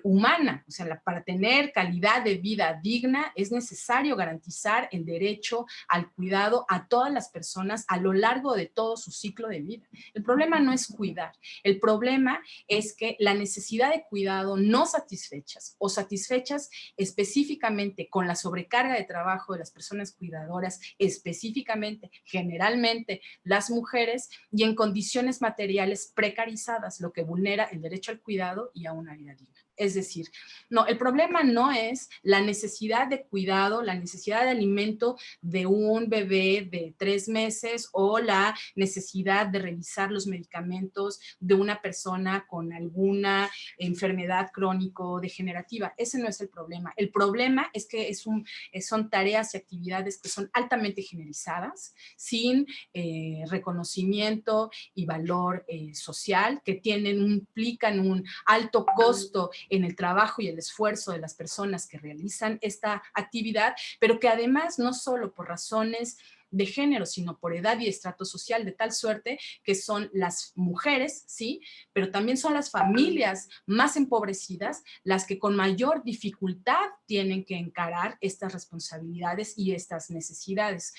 humana. O sea, para tener calidad de vida digna es necesario garantizar el derecho al cuidado a todas las personas a lo largo de todo su ciclo de vida. El problema no es cuidar. El problema es que la necesidad de cuidado no satisfechas o satisfechas específicamente con la sobrecarga de trabajo de las personas cuidadoras, específicamente, generalmente las mujeres, y en condiciones materiales precarizadas, lo que vulnera el derecho al cuidado y a una vida digna. Es decir, no, el problema no es la necesidad de cuidado, la necesidad de alimento de un bebé de 3 meses o la necesidad de revisar los medicamentos de una persona con alguna enfermedad crónico-degenerativa. Ese no es el problema. El problema es que son tareas y actividades que son altamente generizadas, sin reconocimiento y valor social, que implican un alto costo en el trabajo y el esfuerzo de las personas que realizan esta actividad, pero que además no solo por razones de género, sino por edad y estrato social, de tal suerte que son las mujeres, ¿sí? Pero también son las familias más empobrecidas las que con mayor dificultad tienen que encarar estas responsabilidades y estas necesidades.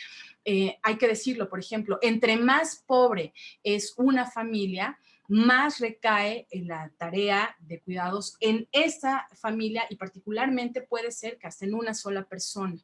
Hay que decirlo, por ejemplo, entre más pobre es una familia, más recae en la tarea de cuidados en esta familia y particularmente puede ser que hasta en una sola persona,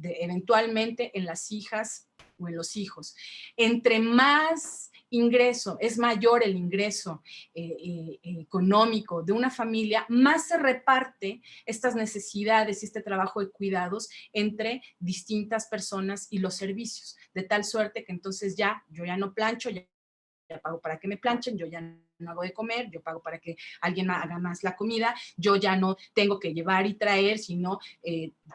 eventualmente en las hijas o en los hijos. Entre más ingreso, es mayor el ingreso económico de una familia, más se reparte estas necesidades y este trabajo de cuidados entre distintas personas y los servicios, de tal suerte que entonces yo ya no plancho, ya pago para que me planchen, yo ya no hago de comer, yo pago para que alguien haga más la comida, yo ya no tengo que llevar y traer, sino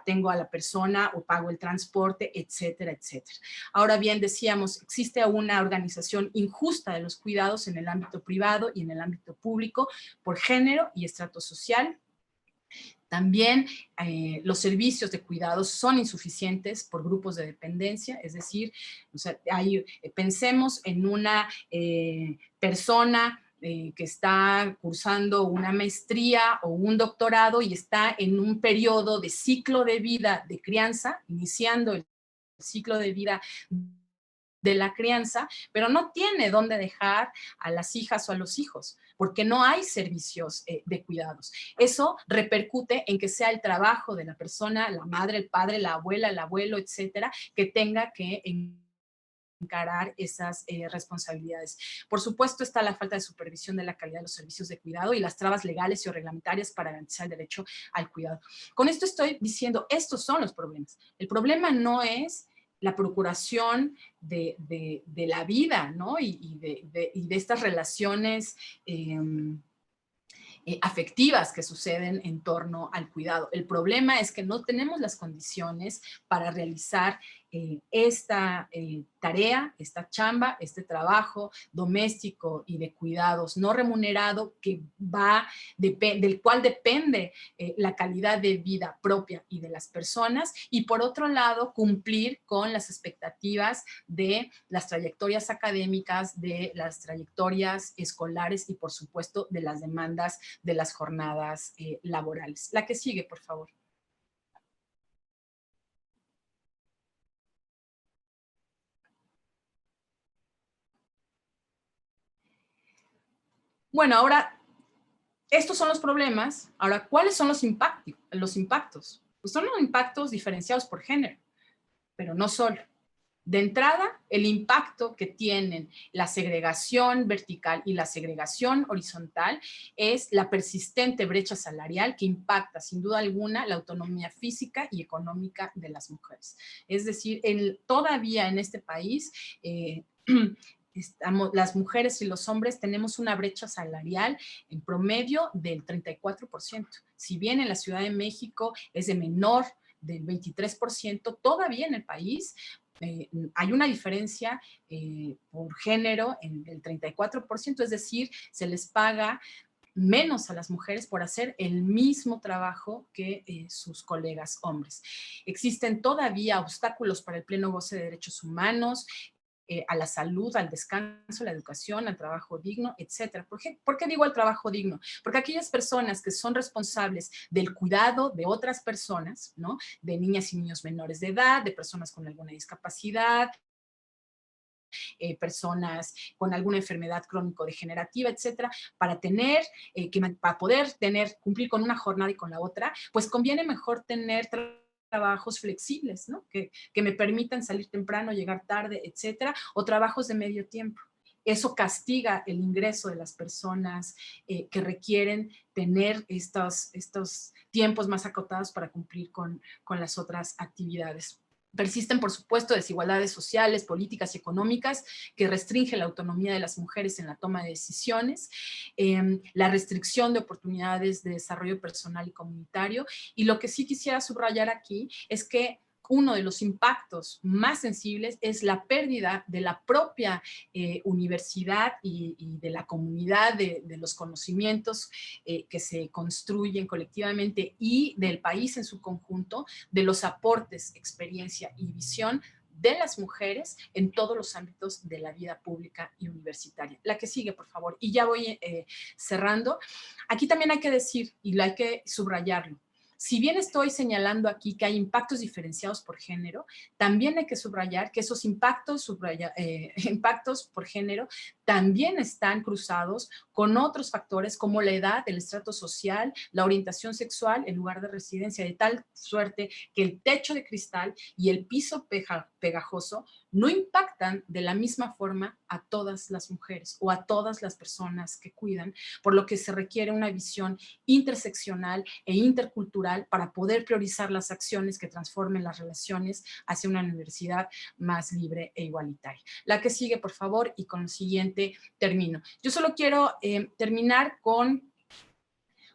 tengo a la persona o pago el transporte, etcétera, etcétera. Ahora bien, decíamos, existe una organización injusta de los cuidados en el ámbito privado y en el ámbito público por género y estrato social. También los servicios de cuidados son insuficientes por grupos de dependencia, es decir, o sea, pensemos en una persona que está cursando una maestría o un doctorado y está en un periodo de ciclo de vida de crianza, iniciando el ciclo de vida de la crianza, pero no tiene dónde dejar a las hijas o a los hijos, porque no hay servicios de cuidados. Eso repercute en que sea el trabajo de la persona, la madre, el padre, la abuela, el abuelo, etcétera, que tenga que encarar esas responsabilidades. Por supuesto está la falta de supervisión de la calidad de los servicios de cuidado y las trabas legales y o reglamentarias para garantizar el derecho al cuidado. Con esto estoy diciendo, estos son los problemas. El problema no es la procuración de la vida, ¿no? Y de estas relaciones afectivas que suceden en torno al cuidado. El problema es que no tenemos las condiciones para realizar esta tarea, esta chamba, este trabajo doméstico y de cuidados no remunerado que del cual depende la calidad de vida propia y de las personas y por otro lado cumplir con las expectativas de las trayectorias académicas, de las trayectorias escolares y por supuesto de las demandas de las jornadas laborales. La que sigue, por favor. Bueno, ahora, estos son los problemas. Ahora, ¿cuáles son los impactos? Pues son los impactos diferenciados por género, pero no solo. De entrada, el impacto que tienen la segregación vertical y la segregación horizontal es la persistente brecha salarial que impacta sin duda alguna la autonomía física y económica de las mujeres. Es decir, todavía en este país las mujeres y los hombres tenemos una brecha salarial en promedio del 34%. Si bien en la Ciudad de México es de menor del 23%, todavía en el país hay una diferencia por género en el 34%, es decir, se les paga menos a las mujeres por hacer el mismo trabajo que sus colegas hombres. Existen todavía obstáculos para el pleno goce de derechos humanos, a la salud, al descanso, a la educación, al trabajo digno, etcétera. ¿Por qué digo el trabajo digno? Porque aquellas personas que son responsables del cuidado de otras personas, ¿no? De niñas y niños menores de edad, de personas con alguna discapacidad, personas con alguna enfermedad crónico-degenerativa, etcétera, para poder cumplir con una jornada y con la otra, pues conviene mejor tener trabajos flexibles, ¿no? Que me permitan salir temprano, llegar tarde, etcétera, o trabajos de medio tiempo. Eso castiga el ingreso de las personas que requieren tener estos tiempos más acotados para cumplir con las otras actividades. Persisten, por supuesto, desigualdades sociales, políticas y económicas que restringen la autonomía de las mujeres en la toma de decisiones, la restricción de oportunidades de desarrollo personal y comunitario. Y lo que sí quisiera subrayar aquí es que uno de los impactos más sensibles es la pérdida de la propia universidad y de la comunidad de los conocimientos que se construyen colectivamente y del país en su conjunto, de los aportes, experiencia y visión de las mujeres en todos los ámbitos de la vida pública y universitaria. La que sigue, por favor. Y ya voy cerrando. Aquí también hay que decir, y hay que subrayarlo, si bien estoy señalando aquí que hay impactos diferenciados por género, también hay que subrayar que esos impactos, impactos por género también están cruzados con otros factores como la edad, el estrato social, la orientación sexual, el lugar de residencia, de tal suerte que el techo de cristal y el piso pegajoso no impactan de la misma forma a todas las mujeres o a todas las personas que cuidan, por lo que se requiere una visión interseccional e intercultural para poder priorizar las acciones que transformen las relaciones hacia una universidad más libre e igualitaria. La que sigue, por favor, y con lo siguiente termino. Yo solo quiero terminar con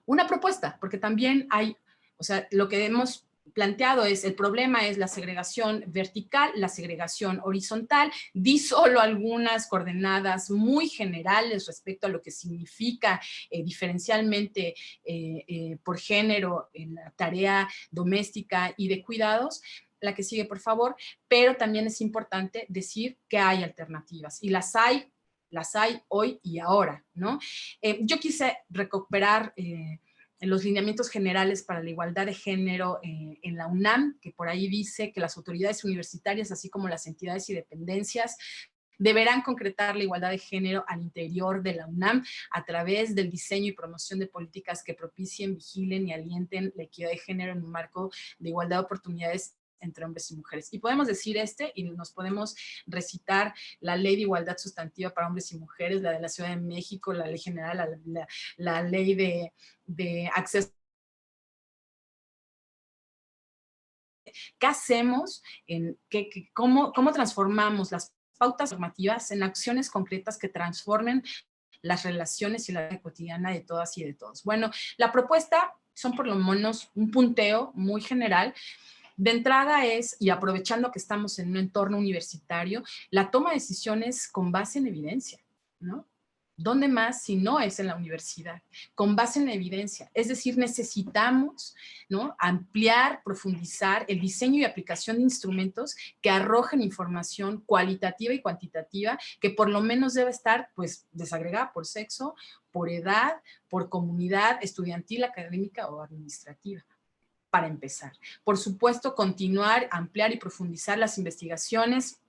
una propuesta, porque también hay, o sea, lo que hemos planteado es, el problema es la segregación vertical, la segregación horizontal. Di solo algunas coordenadas muy generales respecto a lo que significa diferencialmente por género en la tarea doméstica y de cuidados. La que sigue, por favor, pero también es importante decir que hay alternativas y las hay hoy y ahora, ¿no? Yo quise recuperar en los lineamientos generales para la igualdad de género en la UNAM, que por ahí dice que las autoridades universitarias, así como las entidades y dependencias, deberán concretar la igualdad de género al interior de la UNAM a través del diseño y promoción de políticas que propicien, vigilen y alienten la equidad de género en un marco de igualdad de oportunidades entre hombres y mujeres. Y podemos decir y nos podemos recitar la Ley de Igualdad Sustantiva para Hombres y Mujeres, la de la Ciudad de México, la Ley General, la Ley de Acceso. ¿Qué hacemos? ¿Cómo transformamos las pautas normativas en acciones concretas que transformen las relaciones y la vida cotidiana de todas y de todos? Bueno, la propuesta son por lo menos un punteo muy general. De entrada es, y aprovechando que estamos en un entorno universitario, la toma de decisiones con base en evidencia, ¿no? ¿Dónde más si no es en la universidad? Con base en la evidencia. Es decir, necesitamos, ¿no?, ampliar, profundizar el diseño y aplicación de instrumentos que arrojen información cualitativa y cuantitativa que por lo menos debe estar, pues, desagregada por sexo, por edad, por comunidad estudiantil, académica o administrativa. Para empezar. Por supuesto, continuar, ampliar y profundizar las investigaciones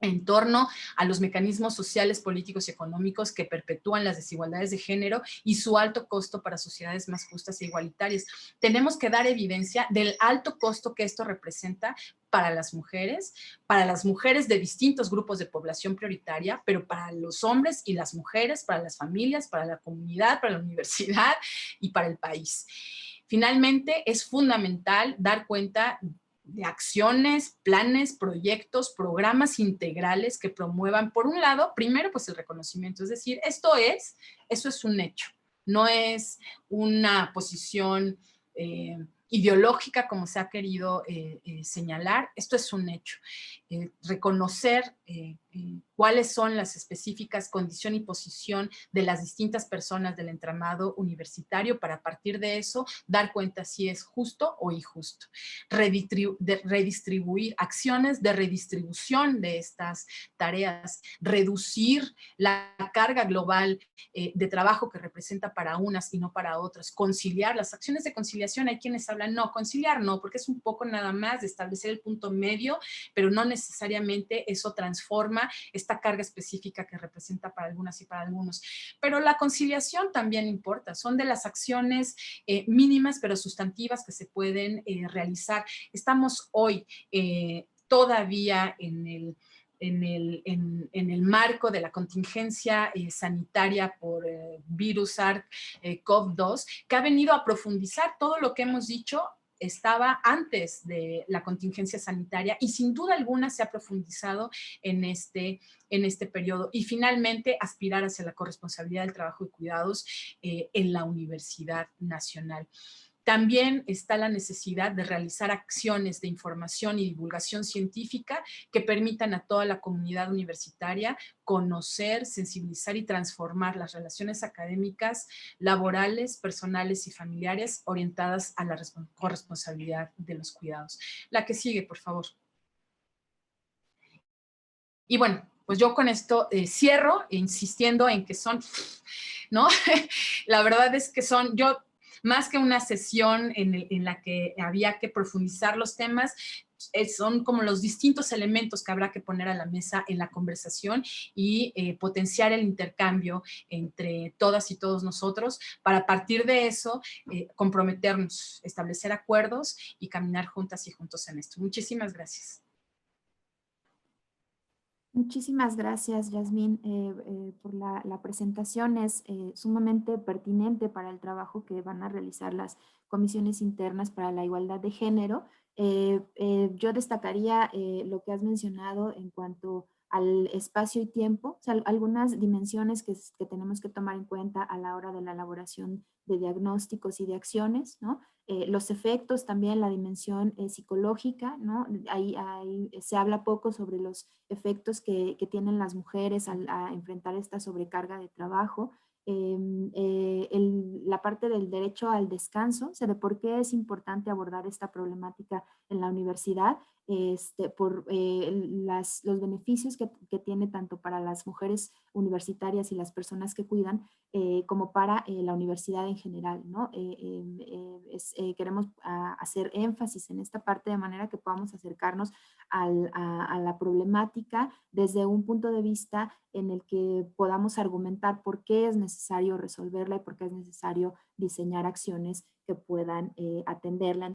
en torno a los mecanismos sociales, políticos y económicos que perpetúan las desigualdades de género y su alto costo para sociedades más justas e igualitarias. Tenemos que dar evidencia del alto costo que esto representa para las mujeres de distintos grupos de población prioritaria, pero para los hombres y las mujeres, para las familias, para la comunidad, para la universidad y para el país. Finalmente, es fundamental dar cuenta de acciones, planes, proyectos, programas integrales que promuevan, por un lado, primero, pues el reconocimiento, es decir, eso es un hecho, no es una posición ideológica como se ha querido señalar, esto es un hecho. Reconocer cuáles son las específicas condición y posición de las distintas personas del entramado universitario para a partir de eso dar cuenta si es justo o injusto. Redistribuir acciones de redistribución de estas tareas, reducir la carga global de trabajo que representa para unas y no para otras, conciliar las acciones de conciliación. Hay quienes hablan, no, conciliar no, porque es un poco nada más de establecer el punto medio, pero no necesariamente eso transforma esta carga específica que representa para algunas y para algunos. Pero la conciliación también importa, son de las acciones mínimas pero sustantivas que se pueden realizar. Estamos hoy todavía en el marco de la contingencia sanitaria por virus SARS-CoV-2, que ha venido a profundizar todo lo que hemos dicho estaba antes de la contingencia sanitaria y sin duda alguna se ha profundizado en este periodo. Y finalmente, aspirar hacia la corresponsabilidad del trabajo y cuidados en la Universidad Nacional. También está la necesidad de realizar acciones de información y divulgación científica que permitan a toda la comunidad universitaria conocer, sensibilizar y transformar las relaciones académicas, laborales, personales y familiares orientadas a la corresponsabilidad de los cuidados. La que sigue, por favor. Y bueno, pues yo con esto cierro, insistiendo en que son, ¿no? La verdad es que son, yo más que una sesión en la que había que profundizar los temas, son como los distintos elementos que habrá que poner a la mesa en la conversación y potenciar el intercambio entre todas y todos nosotros para a partir de eso comprometernos, establecer acuerdos y caminar juntas y juntos en esto. Muchísimas gracias. Muchísimas gracias, Yasmín, por la presentación. Es sumamente pertinente para el trabajo que van a realizar las comisiones internas para la igualdad de género. Yo destacaría lo que has mencionado en cuanto al espacio y tiempo, o sea, algunas dimensiones que tenemos que tomar en cuenta a la hora de la elaboración de diagnósticos y de acciones, ¿no? Los efectos también, la dimensión psicológica, ¿no? Ahí se habla poco sobre los efectos que tienen las mujeres al a enfrentar esta sobrecarga de trabajo. La parte del derecho al descanso, o sea, de por qué es importante abordar esta problemática en la universidad, por los beneficios que tiene tanto para las mujeres universitarias y las personas que cuidan, como para la universidad en general, ¿no? Queremos hacer énfasis en esta parte de manera que podamos acercarnos a la problemática desde un punto de vista en el que podamos argumentar por qué es necesario resolverla y por qué es necesario diseñar acciones que puedan atenderla.